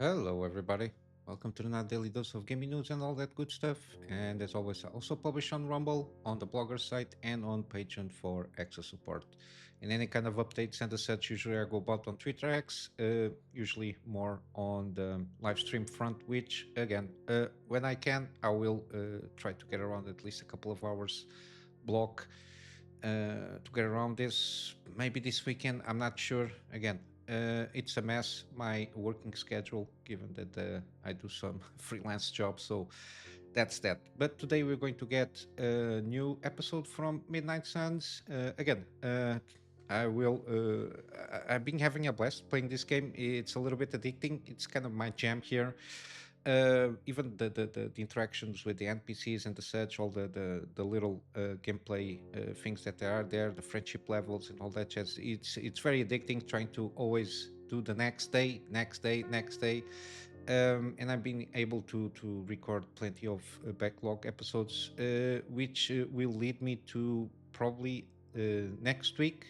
Hello, everybody. Welcome to the Daily Dose of Gaming News and all that good stuff. And as always, I also publish on Rumble, on the blogger site, and on Patreon for extra support. In any kind of updates and as such, usually I go about on Twitter X, usually more on the live stream front, which, again, when I can, I will try to get around at least a couple of hours block to get around this. Maybe this weekend, I'm not sure. Again, it's a mess, my working schedule, given that I do some freelance jobs. So that's that. But today we're going to get a new episode from Midnight Suns. I've been having a blast playing this game. It's a little bit addicting. It's kind of my jam here. Even the interactions with the NPCs and the such, all the little gameplay things that are there, the friendship levels and all that jazz. It's very addicting trying to always do the next day, next day, next day. And I've been able to record plenty of backlog episodes, which will lead me to probably next week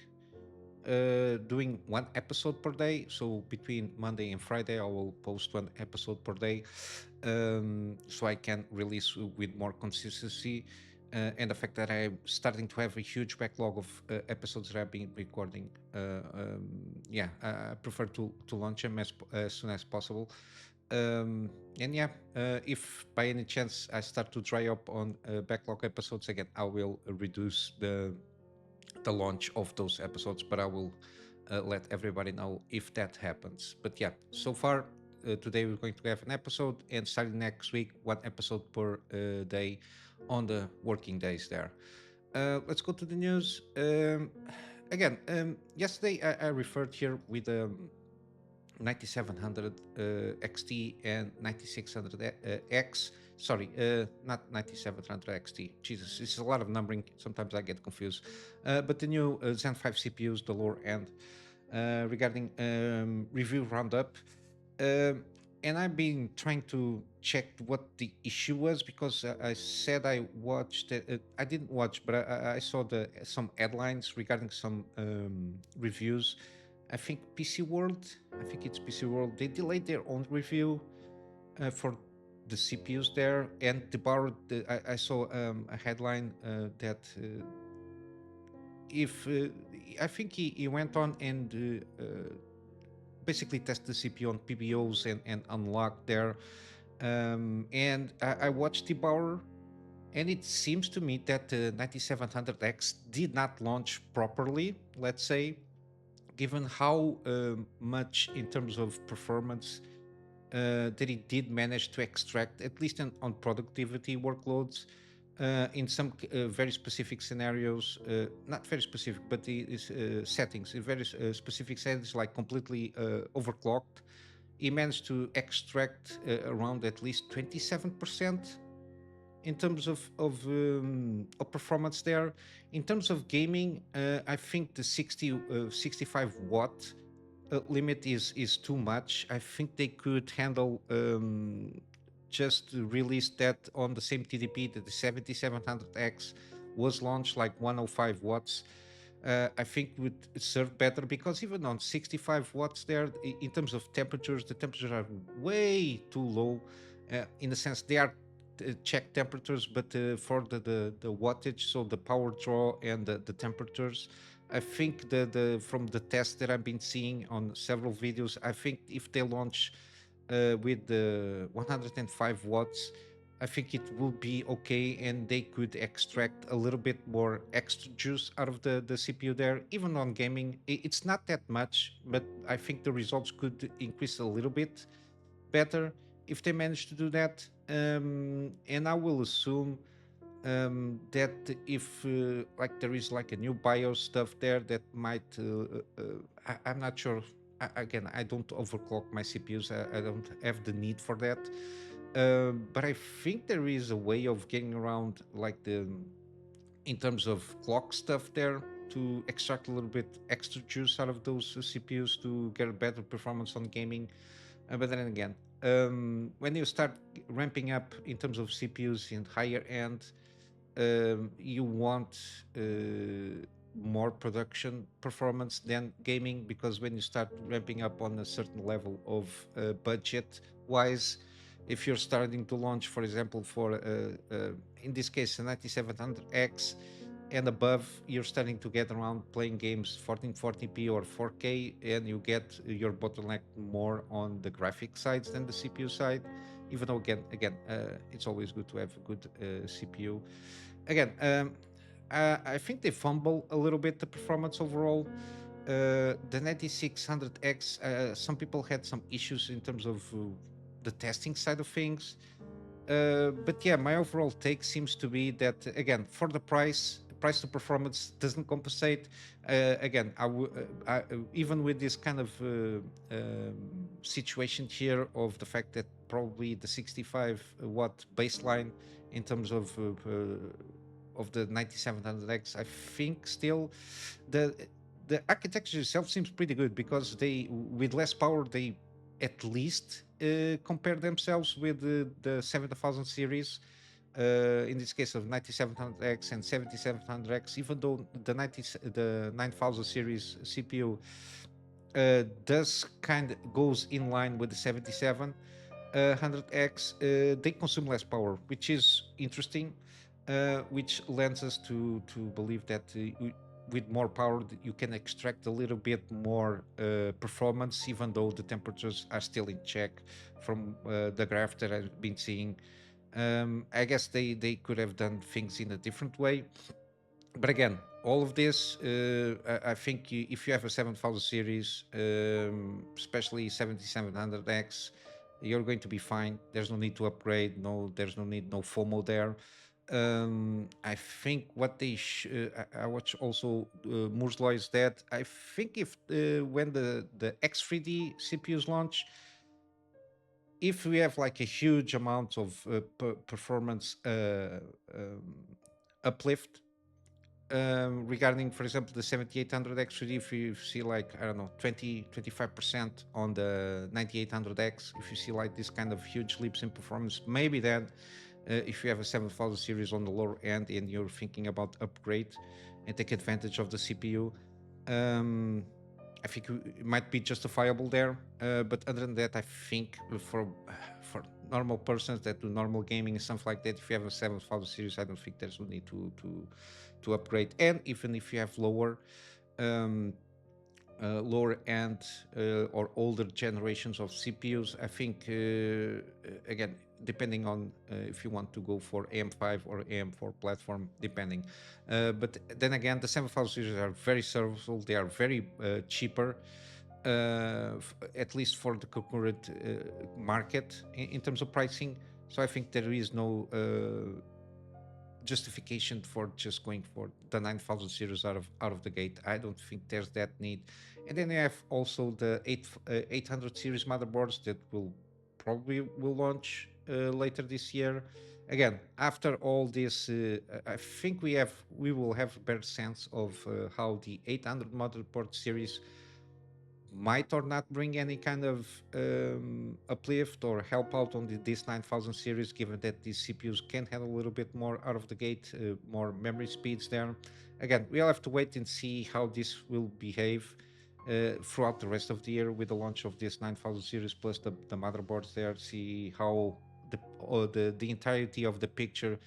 doing one episode per day. So between Monday and Friday, I will post one episode per day, so I can release with more consistency. And the fact that I'm starting to have a huge backlog of episodes that I've been recording, I prefer to launch them as soon as possible. If by any chance I start to dry up on backlog episodes again, I will reduce the launch of those episodes, but I will let everybody know if that happens. But yeah, so far today we're going to have an episode, and starting next week, one episode per day on the working days there. Let's go to the news. Yesterday I referred here with 9700 XT and 9600 X. Sorry, not 9700 XT. Jesus, this is a lot of numbering. Sometimes I get confused. But the new Zen 5 CPUs, the lower end, regarding review roundup. And I've been trying to check what the issue was because I said I watched it. I didn't watch, but I saw some headlines regarding some reviews. I think PC World. I think it's PC World. They delayed their own review for the CPUs there, and they borrowed. I saw a headline that if I think he went on and basically tested the CPU on PBOs and unlocked there. And I watched the borrow, and it seems to me that the 9700X did not launch properly. Let's say, given how much in terms of performance that it did manage to extract, at least on productivity workloads, in some very specific scenarios, not very specific, but the settings, in very specific settings, like completely overclocked. He managed to extract around at least 27% in terms of performance there. In terms of gaming, I think the 65 watt limit is too much. I think they could handle just release that on the same TDP that the 7700X was launched, like 105 watts. I think would serve better, because even on 65 watts there, in terms of temperatures, the temperatures are way too low. In the sense they are check temperatures, but for the wattage, so the power draw and the temperatures, I think the from the tests that I've been seeing on several videos, I think if they launch with the 105 watts, I think it will be okay, and they could extract a little bit more extra juice out of the CPU there. Even on gaming, it's not that much, but I think the results could increase a little bit better if they manage to do that. And I will assume that if like there is like a new BIOS stuff there that might I'm not sure. Again, I don't overclock my CPUs. I don't have the need for that. But I think there is a way of getting around, like the in terms of clock stuff there, to extract a little bit extra juice out of those CPUs to get a better performance on gaming. But then again, when you start ramping up in terms of CPUs in higher end, you want more production performance than gaming, because when you start ramping up on a certain level of budget wise, if you're starting to launch, for example, for in this case a 9700X and above, you're starting to get around playing games 1440p or 4K, and you get your bottleneck more on the graphic sides than the CPU side. Even though again, it's always good to have a good CPU. Again, I think they fumble a little bit the performance overall. The 9600X, some people had some issues in terms of the testing side of things. But yeah, my overall take seems to be that again, for the price to performance doesn't compensate. Again, even with this kind of situation here of the fact that probably the 65 watt baseline in terms of the 9700X, I think still the the architecture itself seems pretty good, because they, with less power, they at least compare themselves with the 7000 series, in this case of 9700X and 7700X, even though the 9000 series CPU does kind of goes in line with the 7700X, they consume less power, which is interesting, which lends us to believe that with more power you can extract a little bit more performance, even though the temperatures are still in check from the graph that I've been seeing. I guess they could have done things in a different way, but again, all of this, I think if you have a 7000 series, especially 7700X, you're going to be fine. There's no need to upgrade. No, there's no need, no FOMO there. I think what I watch also Moore's Law is that I think if when the X3D CPUs launch, if we have like a huge amount of performance uplift, regarding, for example, the 7800X, if you see like, I don't know, 25% on the 9800X, if you see like this kind of huge leaps in performance, maybe then if you have a 7000 series on the lower end and you're thinking about upgrade and take advantage of the CPU, um, I think it might be justifiable there. But other than that, I think for normal persons that do normal gaming and stuff like that, if you have a 7000 series, I don't think there's no need to upgrade. And even if you have um, lower end or older generations of CPUs, I think again, depending on if you want to go for AM5 or AM4 platform, depending. But then again, the 7000 series are very serviceable. They are very cheaper, at least for the concurrent market in terms of pricing. So I think there is no justification for just going for the 9000 series out of the gate. I don't think there's that need. And then you have also the 800 series motherboards that will launch later this year. Again, after all this, I think we will have a better sense of how the 800 motherboard series might or not bring any kind of uplift or help out on this 9000 series, given that these CPUs can handle a little bit more out of the gate, more memory speeds there. Again, we'll have to wait and see how this will behave throughout the rest of the year with the launch of this 9000 series plus the motherboards there, see how the entirety of the picture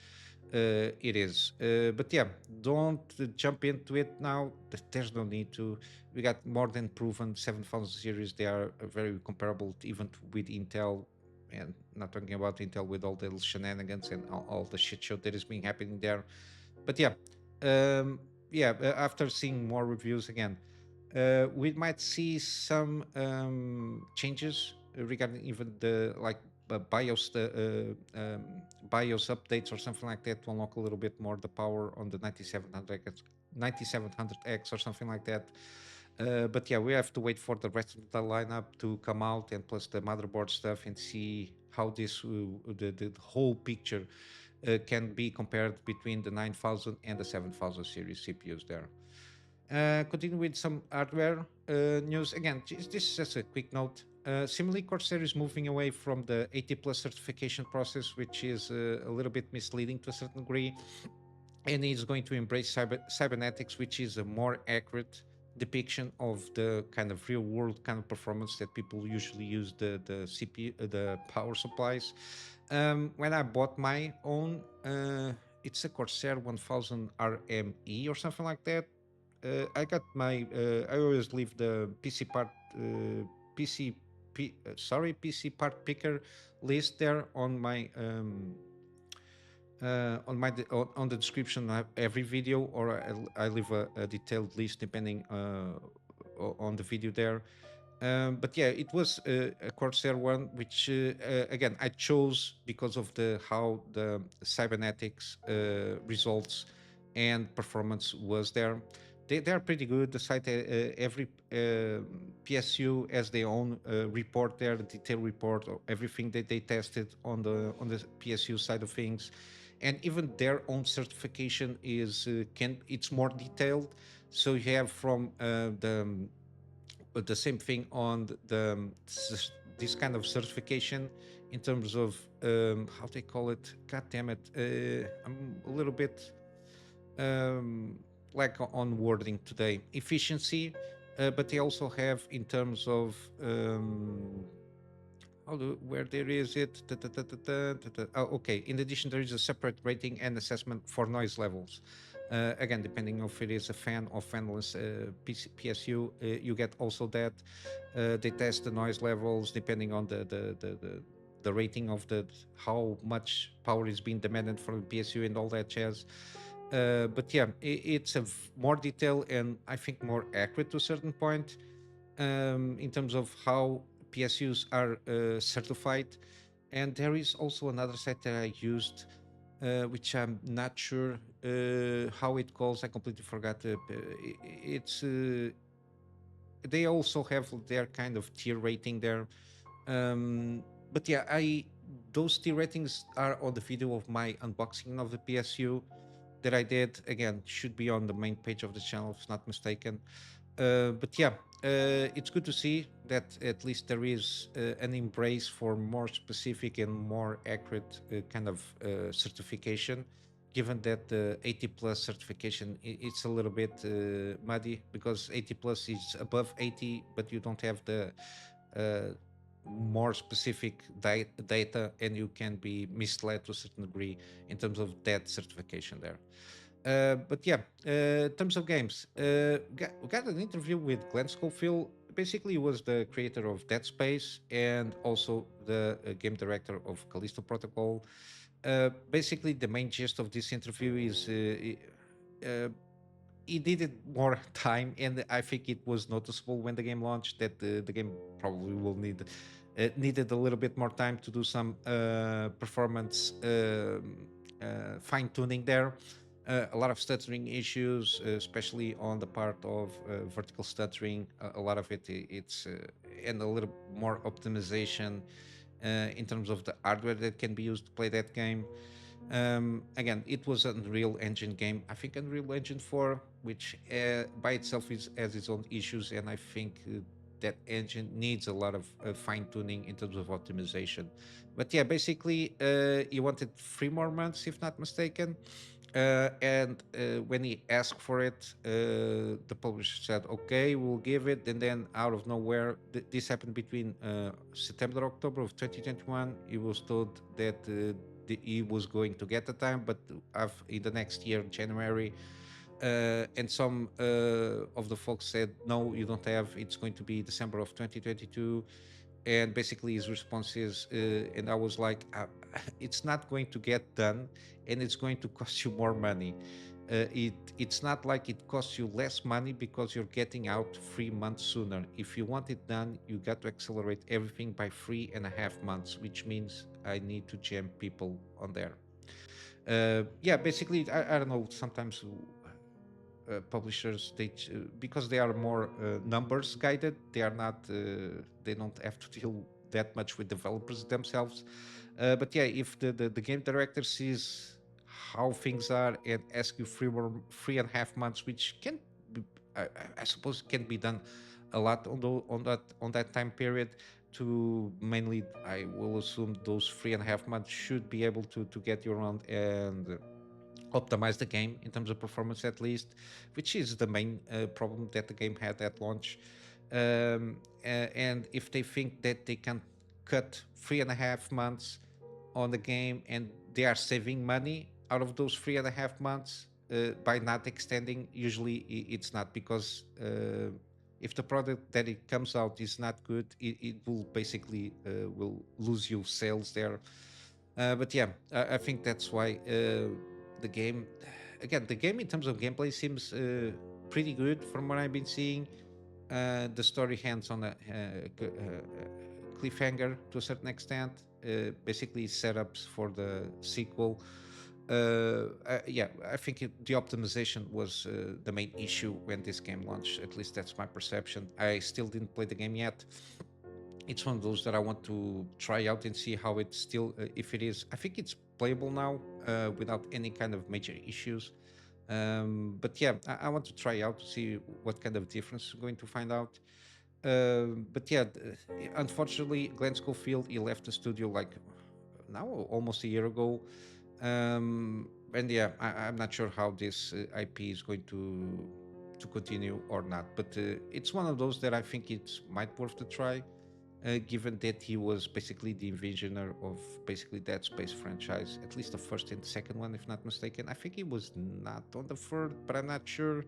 it is. But yeah, don't jump into it now. There's no need to. We got more than proven 7000 series. They are very comparable even with Intel, and not talking about Intel with all the little shenanigans and all the shit show that is being happening there. But yeah, after seeing more reviews again, we might see some changes regarding even the like BIOS BIOS updates or something like that to unlock a little bit more the power on the 9700X or something like that. But yeah, we have to wait for the rest of the lineup to come out, and plus the motherboard stuff, and see how this the whole picture can be compared between the 9000 and the 7000 series CPUs there. Continue with some hardware news. Again, this is just a quick note. Similarly, Corsair is moving away from the 80 plus certification process, which is a little bit misleading to a certain degree. and he's going to embrace cybernetics, which is a more accurate depiction of the kind of real world kind of performance that people usually use the CPU, the power supplies. When I bought my own, it's a Corsair 1000 RME or something like that. I got my. I always leave the PC part, PC, PC part picker list there on the description of every video, or I leave a detailed list depending on the video there. But yeah, it was a Corsair one, which again I chose because of the how the cybernetics results and performance was there. They are pretty good. The site, every PSU has their own report there, the detailed report of everything that they tested on the PSU side of things, and even their own certification is can it's more detailed. So you have from the same thing on this kind of certification in terms of how they call it. God damn it! I'm a little bit um, like on wording today. Efficiency, but they also have in terms of where there is it. Oh, okay. In addition, there is a separate rating and assessment for noise levels. Again, depending if it is a fan or fanless PSU, you get also that. They test the noise levels depending on the rating of the how much power is being demanded from the PSU and all that jazz. But yeah, it's a more detailed and I think more accurate to a certain point in terms of how PSUs are certified. And there is also another site that I used, which I'm not sure how it calls. I completely forgot. It's they also have their kind of tier rating there. But yeah, I those tier ratings are on the video of my unboxing of the PSU that I did. Again, should be on the main page of the channel, if not mistaken. But yeah, it's good to see that at least there is an embrace for more specific and more accurate kind of certification. Given that the 80 plus certification, it's a little bit muddy because 80 plus is above 80, but you don't have the uh, more specific data, and you can be misled to a certain degree in terms of that certification there. But yeah, in terms of games, got an interview with Glenn Schofield. Basically, he was the creator of Dead Space and also the game director of Callisto Protocol. Basically, the main gist of this interview is uh, he needed more time, and I think it was noticeable when the game launched that the game probably will need needed a little bit more time to do some performance fine tuning there. A lot of stuttering issues, especially on the part of vertical stuttering. A lot of it's and a little more optimization in terms of the hardware that can be used to play that game. Again, it was an Unreal Engine game. I think Unreal Engine 4, which by itself has its own issues, and I think that engine needs a lot of fine tuning in terms of optimization. But yeah, basically, he wanted 3 more months, if not mistaken. And when he asked for it, the publisher said, "Okay, we'll give it." And then, out of nowhere, this happened between September, October of 2021. He was told that he was going to get the time, but in the next year, January, and some of the folks said, "No, you don't have. It's going to be December of 2022." And basically, his response is, and I was like, "It's not going to get done, and it's going to cost you more money. It's not like it costs you less money because you're getting out 3 months sooner. If you want it done, you got to accelerate everything by 3.5 months, which means I need to jam people on there." Yeah, basically, I don't know. Sometimes publishers because they are more numbers guided, they are not they don't have to deal that much with developers themselves. But yeah, if the game director sees how things are and ask you 3.5 months, which can be, I suppose can be done a lot on that time period, to mainly I will assume those 3.5 months should be able to get you around and optimize the game in terms of performance at least, which is the main problem that the game had at launch. And if they think that they can cut 3.5 months on the game and they are saving money out of those 3.5 months by not extending, usually it's not, because if the product that it comes out is not good, it will basically will lose you sales there. But yeah, I think that's why the game, again, the game in terms of gameplay seems pretty good from what I've been seeing. The story hands on a cliffhanger to a certain extent. Basically, setups for the sequel. Yeah, I think the optimization was the main issue when this game launched. At least that's my perception. I still didn't play the game yet. It's one of those that I want to try out and see how it's still, if it is. I think it's playable now without any kind of major issues. But yeah, I want to try out to see what kind of difference we're going to find out. But yeah, unfortunately, Glenn Schofield, he left the studio like now almost a year ago. And yeah, I'm not sure how this IP is going to continue or not. But it's one of those that I think it's might worth the try, given that he was basically the envisioner of basically Dead Space franchise, at least the first and second one, if not mistaken. I think he was not on the third, but I'm not sure.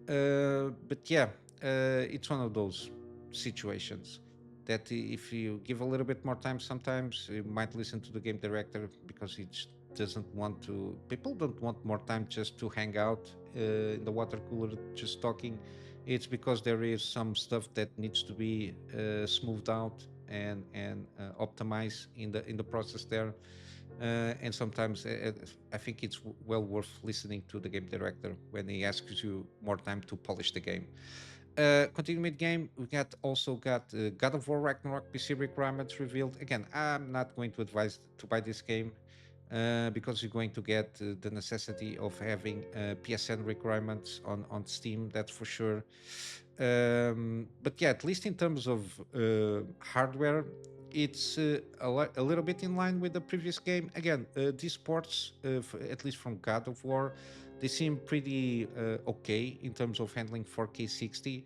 But yeah, it's one of those situations that if you give a little bit more time, sometimes you might listen to the game director because he just doesn't want to. People don't want more time just to hang out in the water cooler, just talking. It's because there is some stuff that needs to be smoothed out and optimized in the process there. And sometimes I think it's well worth listening to the game director when he asks you more time to polish the game. Continue mid game. We got God of War Ragnarok PC requirements revealed. Again, I'm not going to advise to buy this game because you're going to get the necessity of having PSN requirements on Steam. That's for sure. But yeah, at least in terms of hardware, it's a little bit in line with the previous game. Again, these ports, at least from God of War, they seem pretty okay in terms of handling 4K 60.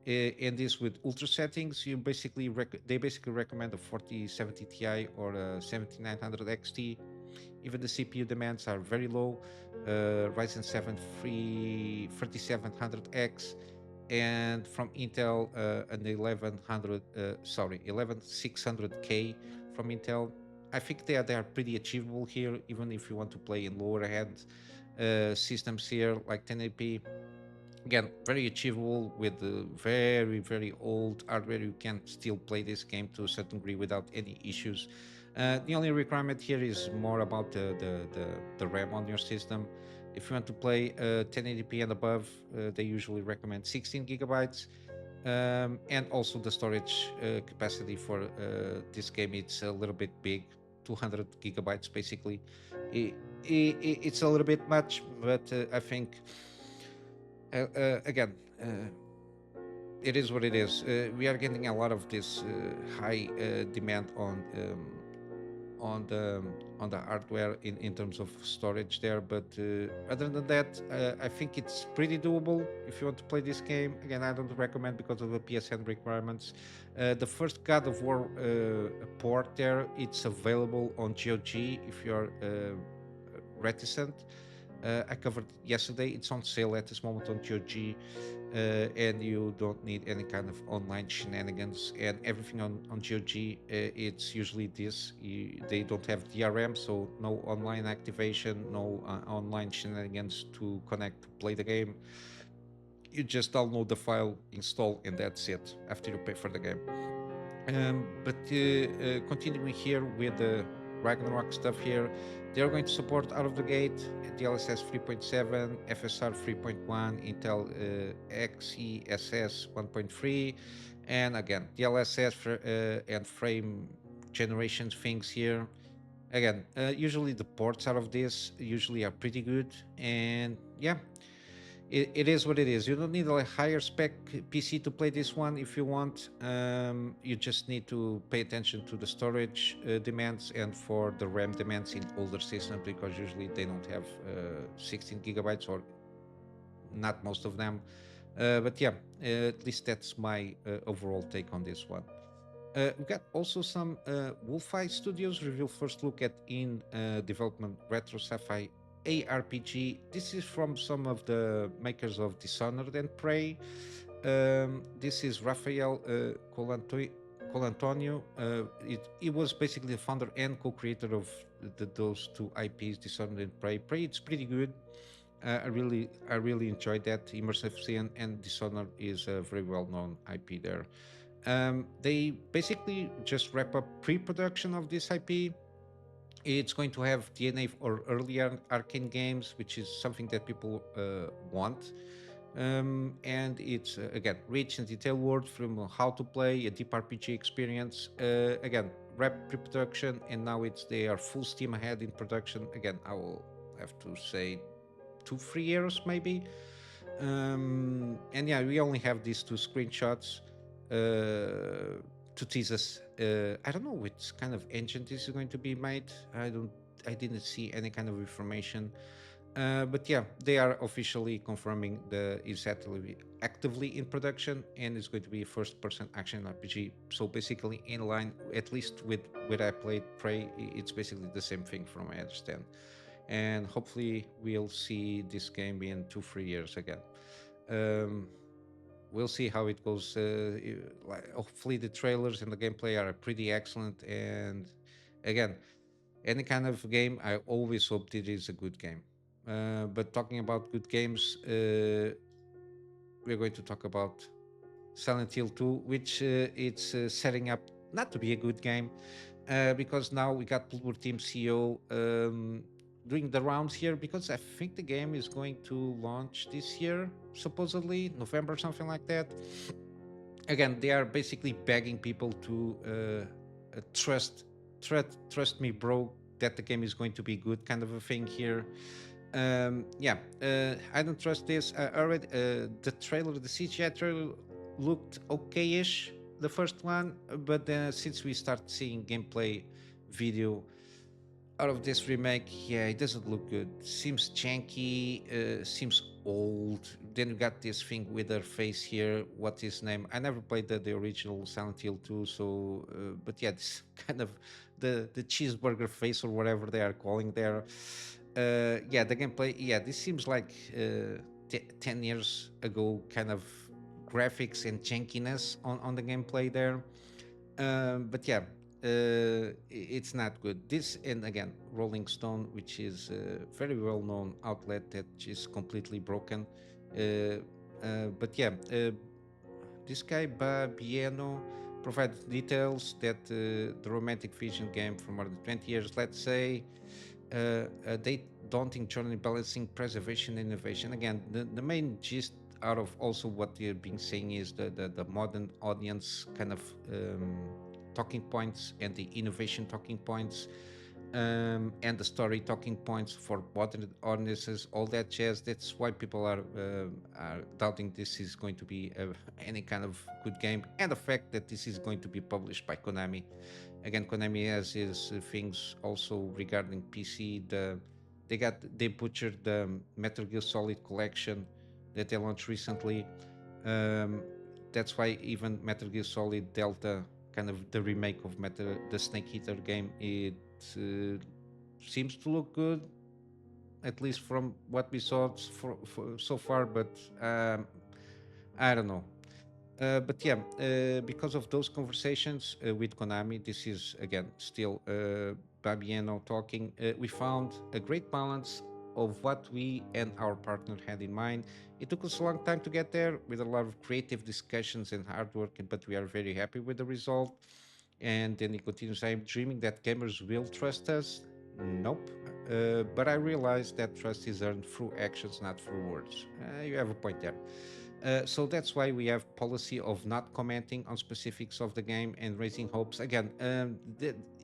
And this with ultra settings, you basically they basically recommend a 4070 Ti or a 7900 XT. Even the CPU demands are very low. Ryzen 7 3700X, and from Intel an 11600K from Intel. I think they are pretty achievable here, even if you want to play in lower end systems here like 1080p. Again, very achievable with the very old hardware. You can still play this game to a certain degree without any issues. The only requirement here is more about the RAM on your system. If you want to play 1080p and above, they usually recommend 16 gigabytes. And also the storage capacity for this game, it's a little bit big, 200 gigabytes basically. It's a little bit much, but I think again, it is what it is. We are getting a lot of this high demand on the on the hardware in terms of storage there. But other than that, I think it's pretty doable if you want to play this game. Again, I don't recommend because of the PSN requirements. The first God of War port there, it's available on GOG if you're reticent. I covered yesterday. It's on sale at this moment on GOG, and you don't need any kind of online shenanigans. And everything on GOG, it's usually this. They don't have DRM, so no online activation, no online shenanigans to connect to play the game. You just download the file, install, and that's it after you pay for the game. But continuing here with the Ragnarok stuff here, they are going to support out of the gate DLSS 3.7, FSR 3.1, Intel XeSS 1.3, and again DLSS and frame generations things here. Again, usually the ports out of this usually are pretty good, and yeah, it is what it is. You don't need a higher spec PC to play this one if you want. You just need to pay attention to the storage demands and for the RAM demands in older systems because usually they don't have 16 gigabytes or not most of them. But yeah, at least that's my overall take on this one. We got also some Wolfeye Studios reveal first look at in development retro sci-fi ARPG. This is from some of the makers of Dishonored and Prey. This is Rafael Colantonio. He was basically the founder and co-creator of those two IPs, Dishonored and Prey. Prey, it's pretty good. I really enjoyed that immersive scene, and Dishonored is a very well-known IP there. They basically just wrap up pre-production of this IP. It's going to have DNA or earlier arcane games, which is something that people want. And it's again rich and detailed world from how to play a deep RPG experience. Again, wrap pre-production, and now they are full steam ahead in production. Again, I will have to say 2 3 years maybe. And yeah, we only have these two screenshots to tease us. I don't know which kind of engine this is going to be made. I didn't see any kind of information. But yeah, they are officially confirming the is actively in production and it's going to be a first-person action RPG. So basically, in line, at least with where I played Prey, it's basically the same thing from what I understand. And hopefully, we'll see this game in 2 3 years again. Um, we'll see how it goes. Hopefully, the trailers and the gameplay are pretty excellent. And again, any kind of game, I always hope it is a good game. But talking about good games, we're going to talk about Silent Hill 2, which it's setting up not to be a good game because now we got Bloober Team CEO doing the rounds here because I think the game is going to launch this year, supposedly November, something like that. Again, they are basically begging people to trust, trust me, bro, that the game is going to be good, kind of a thing here. Yeah, I don't trust this. Already, the trailer, the CGI trailer, looked okay-ish, the first one, but since we start seeing gameplay video out of this remake, yeah, it doesn't look good. Seems janky, seems old. Then you got this thing with her face here. What's his name? I never played the original Silent Hill 2, so but yeah, this kind of the cheeseburger face or whatever they are calling there. Yeah, the gameplay. Yeah, this seems like 10 years ago kind of graphics and jankiness on the gameplay there. But yeah, it's not good. This, and again, Rolling Stone, which is a very well known outlet that is completely broken. But yeah, this guy Babieno provides details that the romantic vision game for more than 20 years, let's say, they daunting journey balancing preservation and innovation. Again, the main gist out of also what they're being saying is the modern audience kind of talking points and the innovation talking points, and the story talking points for modern audiences, all that jazz. That's why people are doubting this is going to be any kind of good game, and the fact that this is going to be published by Konami. Again, Konami has his things also regarding PC. They butchered the Metal Gear Solid collection that they launched recently. Um, that's why even Metal Gear Solid Delta, kind of the remake of the Snake Eater game, it uh, seems to look good, at least from what we saw for so far. But I don't know. But yeah, because of those conversations with Konami, this is again still Babieno talking. We found a great balance of what we and our partner had in mind. It took us a long time to get there with a lot of creative discussions and hard work, but we are very happy with the result. And then he continues, I'm dreaming that gamers will trust us. Nope. But I realize that trust is earned through actions, not through words. You have a point there. So that's why we have policy of not commenting on specifics of the game and raising hopes. Again,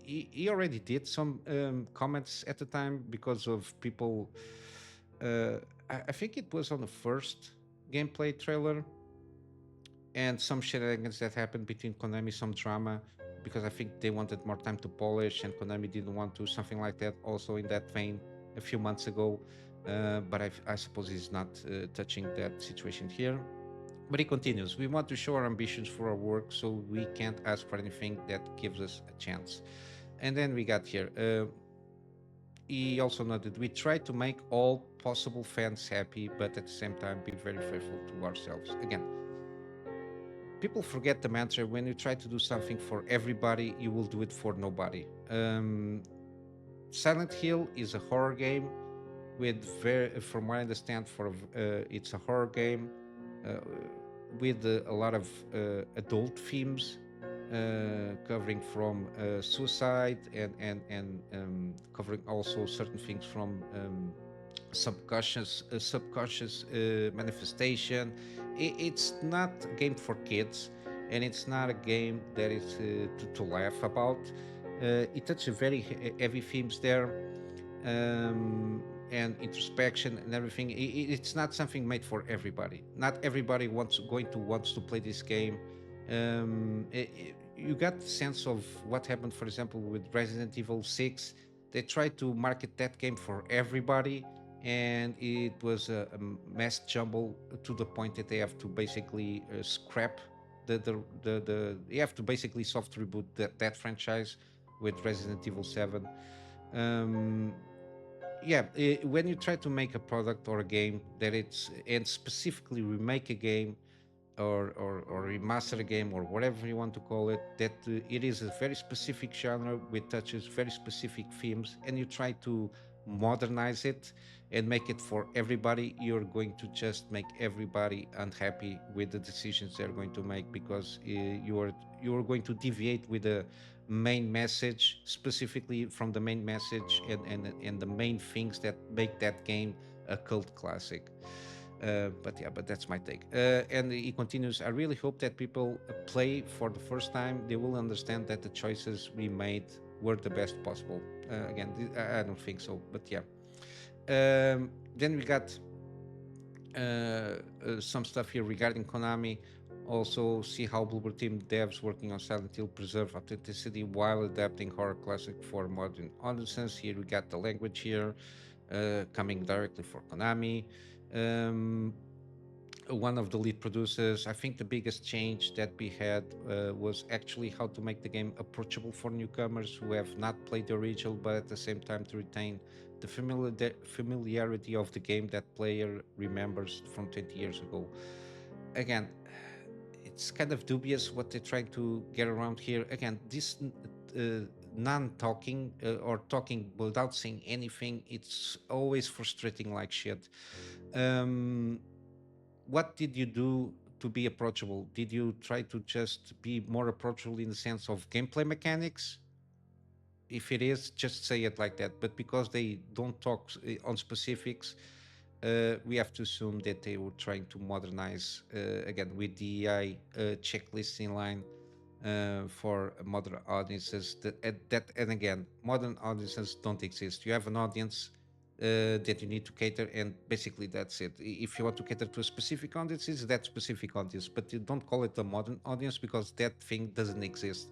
he already did some comments at the time because of people I think it was on the first gameplay trailer, and some shenanigans that happened between Konami, some drama, because I think they wanted more time to polish, and Konami didn't want to, something like that. Also in that vein, a few months ago, but I suppose he's not touching that situation here. But he continues, we want to show our ambitions for our work, so we can't ask for anything that gives us a chance. And then we got here. He also noted, we try to make all possible fans happy, but at the same time be very faithful to ourselves. Again, people forget the mantra, when you try to do something for everybody, you will do it for nobody. Silent Hill is a horror game with very, from what I understand, it's a horror game uh, with a lot of adult themes, covering from suicide and covering also certain things from subconscious manifestation. It's not a game for kids, and it's not a game that is to laugh about. It touches very heavy themes there, and introspection and everything. It's not something made for everybody. Not everybody wants to play this game. You got the sense of what happened, for example, with Resident Evil 6. They tried to market that game for everybody, and it was a mass jumble to the point that they have to basically scrap you have to basically soft reboot that franchise with Resident Evil 7. um, when you try to make a product or a game that it's and specifically remake a game or remaster a game or whatever you want to call it, that it is a very specific genre with touches very specific themes, and you try to modernize it and make it for everybody, you're going to just make everybody unhappy with the decisions they're going to make, because you're going to deviate with the main message, specifically from the main message and the main things that make that game a cult classic. But that's my take. And he continues, I really hope that people play for the first time. They will understand that the choices we made were the best possible. Again, I don't think so, but yeah. Then we got some stuff here regarding Konami. Also, see how Bloober team devs working on Silent Hill preserve authenticity while adapting horror classic for modern audiences. Here we got the language here coming directly for Konami. Um, One of the lead producers. I think the biggest change that we had was actually how to make the game approachable for newcomers who have not played the original, but at the same time to retain the familiarity of the game that player remembers from 20 years ago. Again, it's kind of dubious what they're trying to get around here. Again, this non-talking or talking without saying anything, it's always frustrating like shit. Um, what did you do to be approachable? Did you try to just be more approachable in the sense of gameplay mechanics? If it is, just say it like that. But because they don't talk on specifics, we have to assume that they were trying to modernize again with the AI checklist in line for modern audiences. And again, modern audiences don't exist. You have an audience that you need to cater, and basically that's it. If you want to cater to a specific audience, it's that specific audience, but you don't call it a modern audience because that thing doesn't exist.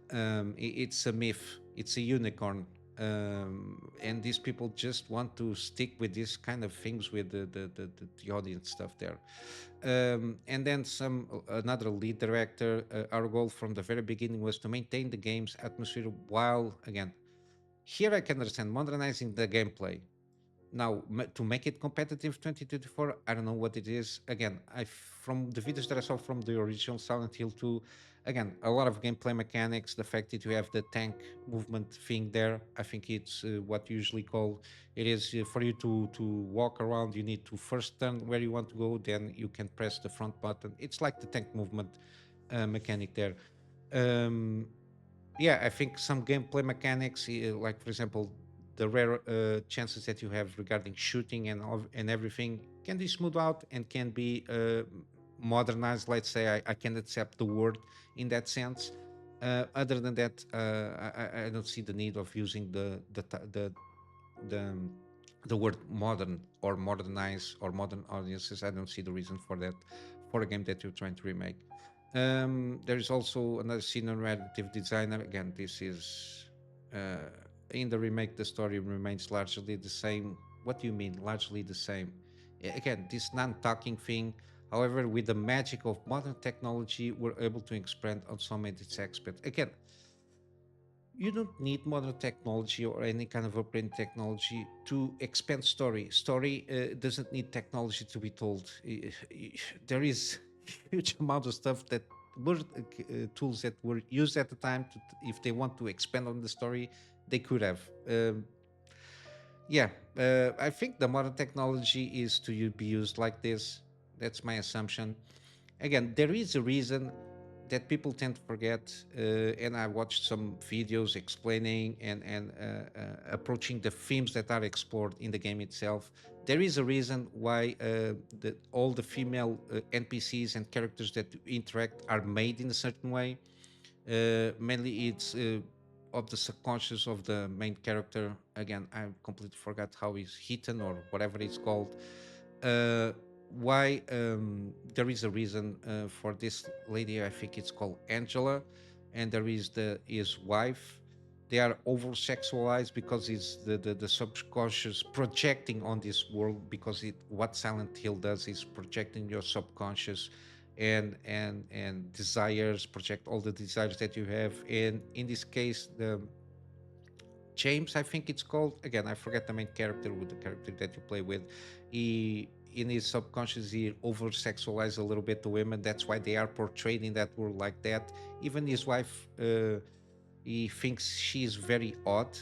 It's a myth, it's a unicorn, and these people just want to stick with this kind of things with the audience stuff there. And then some another lead director. Our goal from the very beginning was to maintain the game's atmosphere while, again, here I can understand modernizing the gameplay. Now, to make it competitive 2024, I don't know what it is. Again, I from the videos that I saw from the original Silent Hill 2, again, a lot of gameplay mechanics. The fact that you have the tank movement thing there, I think it's what you usually call it is for you to walk around. You need to first turn where you want to go, then you can press the front button. It's like the tank movement mechanic there. Um, yeah, I think some gameplay mechanics, like for example, the rare chances that you have regarding shooting and everything, can be smoothed out and can be modernized. Let's say I can accept the word in that sense. Other than that, I don't see the need of using the the word modern or modernize or modern audiences. I don't see the reason for that for a game that you're trying to remake. There is also another senior narrative designer. Again, this is uh, in the remake. The story remains largely the same. What do you mean, largely the same? Again, this non-talking thing. However, with the magic of modern technology, we're able to expand on some of its aspects. Again, you don't need modern technology or any kind of upgrade technology to expand story. Story doesn't need technology to be told. There is huge amount of stuff that were tools that were used at the time to, if they want to expand on the story, they could have. Yeah, I think the modern technology is to be used like this. That's my assumption. Again, there is a reason that people tend to forget, and I watched some videos explaining and approaching the themes that are explored in the game itself. There is a reason why all the female NPCs and characters that interact are made in a certain way. Mainly, it's of the subconscious of the main character. Again, I completely forgot how he's hidden or whatever it's called. Uh, why there is a reason for this lady. I think it's called Angela, and there is his wife. They are over sexualized because it's the subconscious projecting on this world, because it what Silent Hill does is projecting your subconscious and desires, project all the desires that you have. And in this case, the James, I think it's called. Again, I forget the main character with the character that you play with. He in his subconscious he over sexualizes a little bit the women. That's why they are portrayed in that world like that. Even his wife, he thinks she's very odd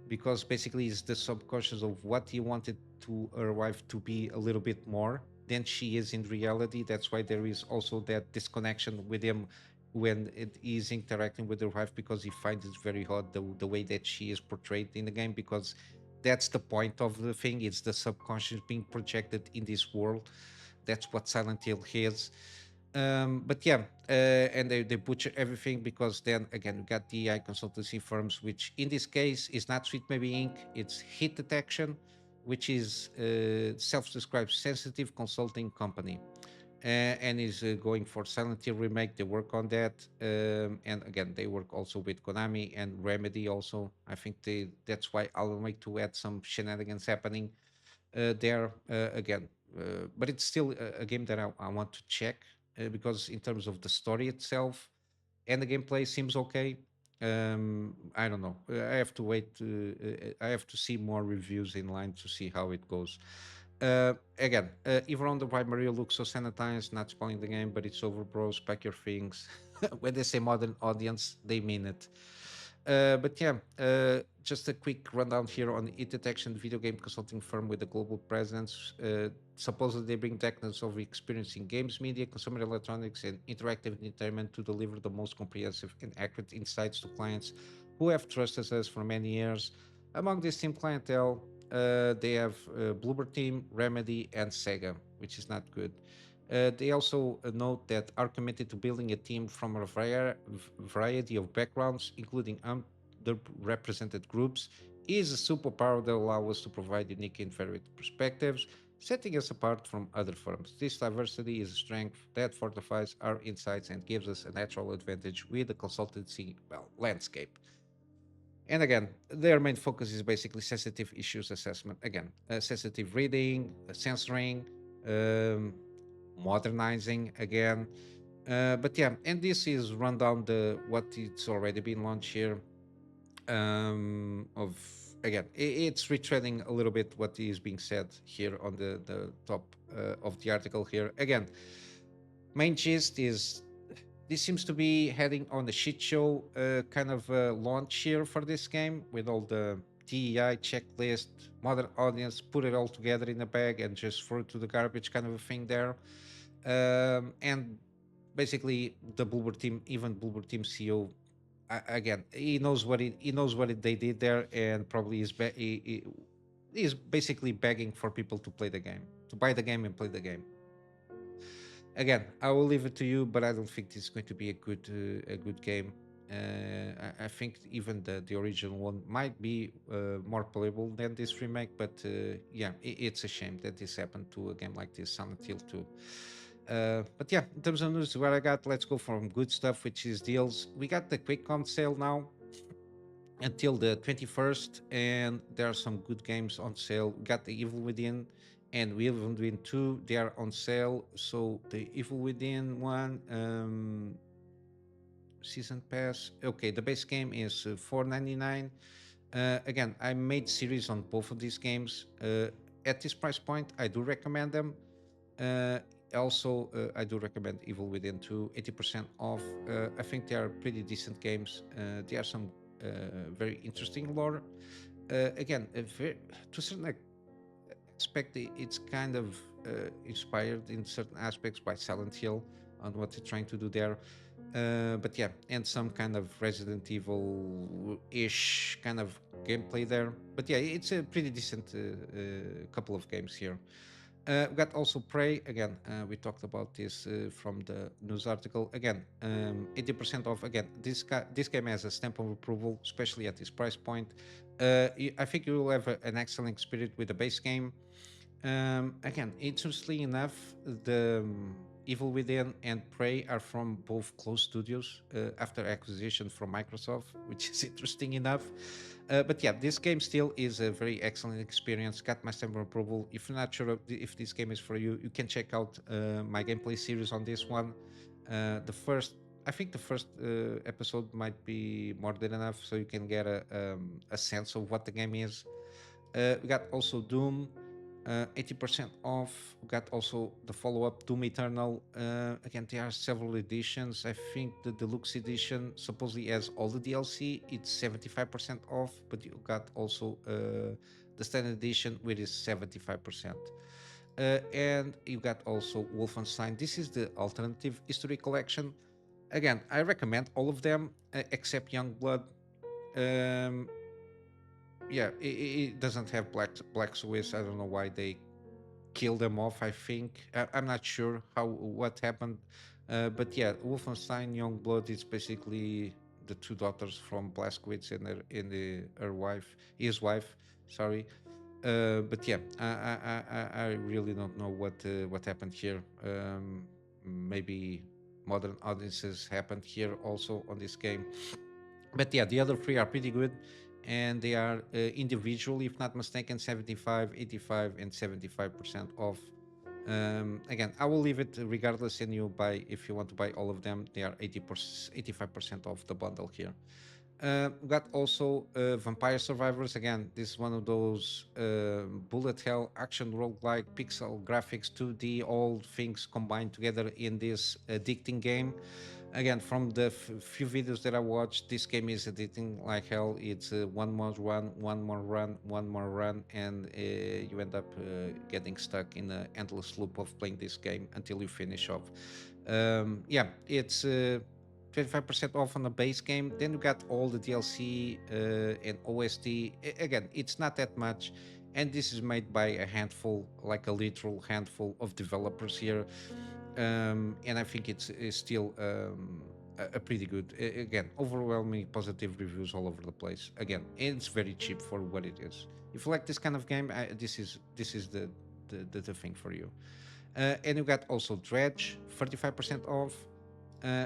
because basically it's the subconscious of what he wanted to her wife to be a little bit more than she is in reality. That's why there is also that disconnection with him when it is interacting with her wife, because he finds it very hard the way that she is portrayed in the game, because that's the point of the thing. It's the subconscious being projected in this world. That's what Silent Hill is. But yeah, and they butcher everything, because then again we got DI consultancy firms, which in this case is not Sweet Baby Inc. It's Hit Detection, which is self-described sensitive consulting company, and is going for Silent Hill remake. They work on that, and again they work also with Konami and Remedy. Also, I think that's why I'll make to add some shenanigans happening there again. But it's still a game that I want to check, because in terms of the story itself and the gameplay seems okay. I don't know. I have to wait. I have to see more reviews in line to see how it goes. Again, even on the White Mario looks so sanitized, not spoiling the game, but it's over, bro. Pack your things. When they say modern audience, they mean it. But yeah, just a quick rundown here on It Detection, video game consulting firm with a global presence. Supposedly, they bring decades of experience in games, media, consumer electronics, and interactive entertainment to deliver the most comprehensive and accurate insights to clients who have trusted us for many years. Among this team clientele, they have Bloober Team, Remedy, and Sega, which is not good. They also note that are committed to building a team from a variety of backgrounds, including underrepresented groups, is a superpower that allows us to provide unique and varied perspectives, setting us apart from other firms. This diversity is a strength that fortifies our insights and gives us a natural advantage with the consultancy landscape. And again, their main focus is basically sensitive issues assessment. Again, sensitive reading, censoring, um, modernizing again. But yeah, and this is run down the what it's already been launched here. Of again, it's retreading a little bit what is being said here on the top of the article here. Again, main gist is this seems to be heading on a shit show kind of launch here for this game, with all the DEI checklist, modern audience, put it all together in a bag and just throw it to the garbage kind of a thing there. And basically, the Bloober team, even Bloober team CEO, again, he knows they did there, and probably he is basically begging for people to play the game, to buy the game and play the game. Again, I will leave it to you, but I don't think this is going to be a good game. I think even the original one might be more playable than this remake, but yeah, it's a shame that this happened to a game like this, Silent Hill 2. But yeah, in terms of news, what I got, let's go from good stuff, which is deals. We got the QuakeCon sale now until the 21st, and there are some good games on sale. We got the Evil Within and We Evil Within 2, they are on sale. So the Evil Within one, season pass, okay, the base game is $4.99. Again, I made series on both of these games. At this price point, I do recommend them. uh, Also, I do recommend Evil Within 2, 80% off. I think they are pretty decent games. There are some very interesting lore. Again, to a certain aspect, it's kind of inspired in certain aspects by Silent Hill on what they're trying to do there. But yeah, and some kind of Resident Evil-ish kind of gameplay there. But yeah, it's a pretty decent couple of games here. We got also Prey again. We talked about this from the news article. Again, 80% off. Again, this game has a stamp of approval, especially at this price point. I think you will have an excellent experience with the base game. Again, interestingly enough, the Evil Within and Prey are from both closed studios after acquisition from Microsoft, which is interesting enough. But yeah, this game still is a very excellent experience. Got my stamp of approval. If you're not sure if this game is for you, you can check out my gameplay series on this one. The first, I think the first episode might be more than enough, so you can get a sense of what the game is. We got also Doom, 80% off. We got also the follow-up Doom Eternal. Again, there are several editions. I think the deluxe edition supposedly has all the DLC. It's 75% off, but you got also the standard edition, which is 75%. And you got also Wolfenstein. This is the alternative history collection. Again, I recommend all of them except Youngblood. Um, yeah, it doesn't have Black Swiss. I don't know why they killed them off. I think I'm not sure what happened, but yeah, Wolfenstein Youngblood is basically the two daughters from Blazkowicz and her wife, his wife. Sorry, but yeah, I really don't know what happened here. Maybe modern audiences happened here also on this game. But yeah, the other three are pretty good, and they are individually, if not mistaken, 75, 85, and 75% off. Again, I will leave it regardless, and you buy, if you want to buy all of them, they are 80%, 85% off the bundle here. Got also Vampire Survivors. Again, this is one of those bullet hell action roguelike pixel graphics 2D, all things combined together in this addicting game. Again, from the few videos that I watched, this game is addicting like hell. It's one more run, one more run, one more run, and you end up getting stuck in an endless loop of playing this game until you finish off. Yeah, it's 25% off on the base game. Then you got all the DLC and OST. Again, it's not that much, and this is made by a handful, like a literal handful of developers here. And I think it's still a pretty good. Again, overwhelming positive reviews all over the place. Again, it's very cheap for what it is. If you like this kind of game, this is the thing for you. And you got also Dredge, 35% off,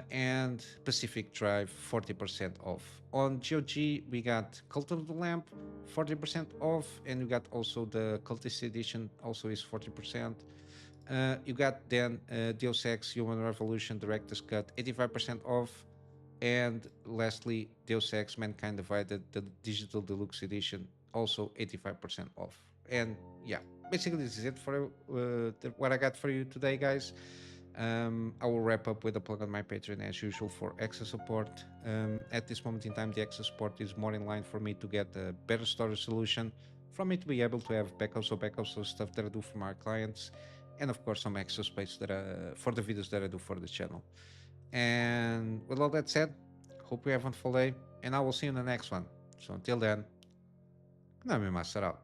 and Pacific Drive, 40% off. On GOG, we got Cult of the Lamp, 40% off, and you got also the Cultist Edition, also is 40%. You got then Deus Ex Human Revolution Director's Cut, 85% off. And lastly, Deus Ex Mankind Divided, the Digital Deluxe Edition, also 85% off. And yeah, basically this is it for what I got for you today, guys. I will wrap up with a plug on my Patreon as usual for access support. At this moment in time, the access support is more in line for me to get a better storage solution, for me to be able to have backups of stuff that I do for my clients, and of course some extra space that for the videos that I do for the channel. And with all that said, hope you have a wonderful day, and I will see you in the next one. So until then, Kunamy Master out.